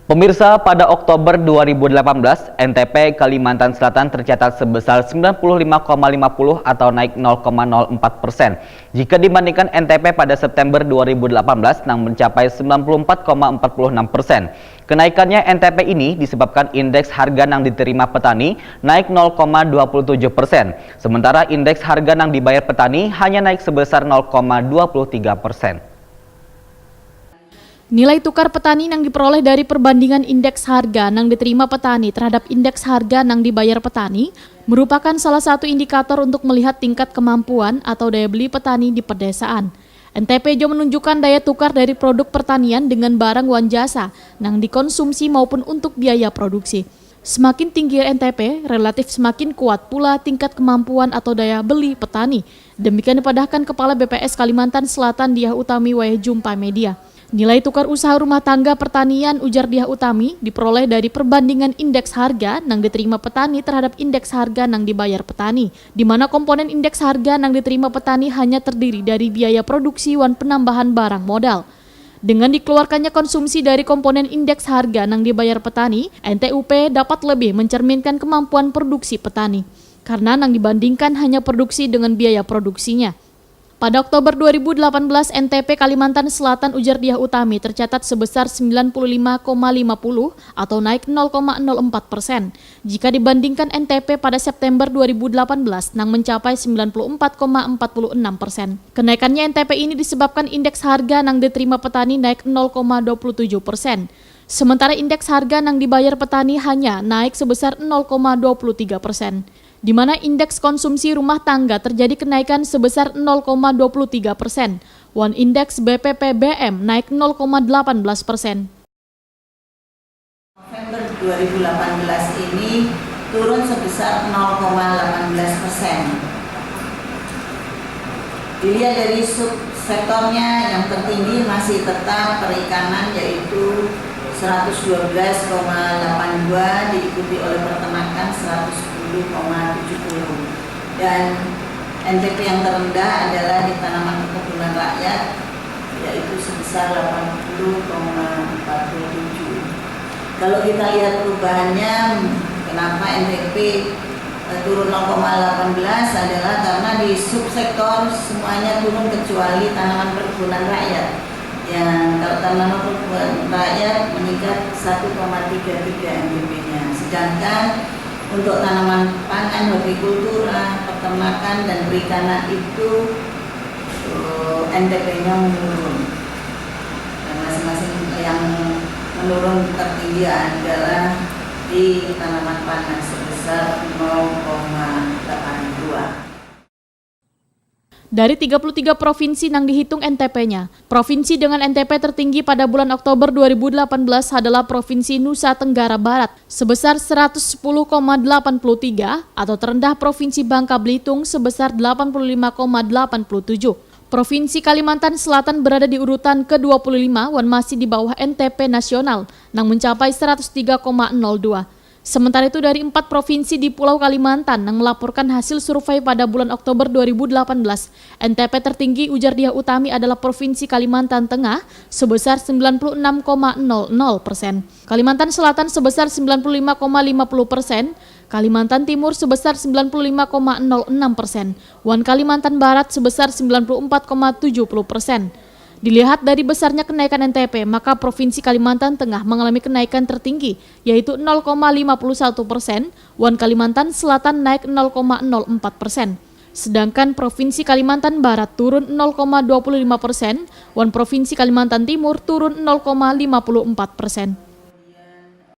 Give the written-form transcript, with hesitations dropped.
Pemirsa, pada Oktober 2018, NTP Kalimantan Selatan tercatat sebesar 95,50 atau naik 0,04%. Jika dibandingkan NTP pada September 2018 yang mencapai 94,46%. Kenaikannya NTP ini disebabkan indeks harga yang diterima petani naik 0,27%. Sementara indeks harga yang dibayar petani hanya naik sebesar 0,23%. Nilai tukar petani yang diperoleh dari perbandingan indeks harga yang diterima petani terhadap indeks harga yang dibayar petani merupakan salah satu indikator untuk melihat tingkat kemampuan atau daya beli petani di pedesaan. NTP juga menunjukkan daya tukar dari produk pertanian dengan barang wan jasa yang dikonsumsi maupun untuk biaya produksi. Semakin tinggi NTP, relatif semakin kuat pula tingkat kemampuan atau daya beli petani. Demikian dipadahkan Kepala BPS Kalimantan Selatan Diah Utami wae jumpa media. Nilai tukar usaha rumah tangga pertanian, ujar Diah Utami, diperoleh dari perbandingan indeks harga yang diterima petani terhadap indeks harga yang dibayar petani, di mana komponen indeks harga yang diterima petani hanya terdiri dari biaya produksi dan penambahan barang modal. Dengan dikeluarkannya konsumsi dari komponen indeks harga yang dibayar petani, NTUP dapat lebih mencerminkan kemampuan produksi petani, karena yang dibandingkan hanya produksi dengan biaya produksinya. Pada Oktober 2018, NTP Kalimantan Selatan, ujar Diah Utami, tercatat sebesar 95,50 atau naik 0,04%. Jika dibandingkan NTP pada September 2018 yang mencapai 94,46%. Kenaikannya NTP ini disebabkan indeks harga yang diterima petani naik 0,27%. Sementara indeks harga yang dibayar petani hanya naik sebesar 0,23%. Di mana indeks konsumsi rumah tangga terjadi kenaikan sebesar 0,23%. One indeks BPPBM naik 0,18%. November 2018 ini turun sebesar 0,18%. Dilihat dari subsektornya, yang tertinggi masih tetap perikanan yaitu 112,82, diikuti oleh peternakan 110,70, dan NTP yang terendah adalah di tanaman perkebunan rakyat yaitu sebesar 80,47. Kalau kita lihat perubahannya, kenapa NTP turun 0,18 adalah karena di subsektor semuanya turun kecuali tanaman perkebunan rakyat. Yang kalau tanaman perkebunan rakyat meningkat 1,33 NTP-nya, sedangkan untuk tanaman pangan, hortikultura, peternakan, dan perikanan itu NTP-nya menurun. Dan masing-masing yang menurun tertinggi adalah di tanaman pangan sebesar 0,82. Dari 33 provinsi yang dihitung NTP-nya, provinsi dengan NTP tertinggi pada bulan Oktober 2018 adalah Provinsi Nusa Tenggara Barat sebesar 110,83 atau terendah Provinsi Bangka Belitung sebesar 85,87. Provinsi Kalimantan Selatan berada di urutan ke-25 dan masih di bawah NTP nasional yang mencapai 103,02. Sementara itu dari 4 provinsi di Pulau Kalimantan yang melaporkan hasil survei pada bulan Oktober 2018, NTP tertinggi, ujar Diah Utami, adalah Provinsi Kalimantan Tengah sebesar 96,00%, Kalimantan Selatan sebesar 95,50%, Kalimantan Timur sebesar 95,06%, dan Kalimantan Barat sebesar 94,70%. Dilihat dari besarnya kenaikan NTP, maka Provinsi Kalimantan Tengah mengalami kenaikan tertinggi, yaitu 0,51%, dan Kalimantan Selatan naik 0,04%. Sedangkan Provinsi Kalimantan Barat turun 0,25%, dan Provinsi Kalimantan Timur turun 0,54%.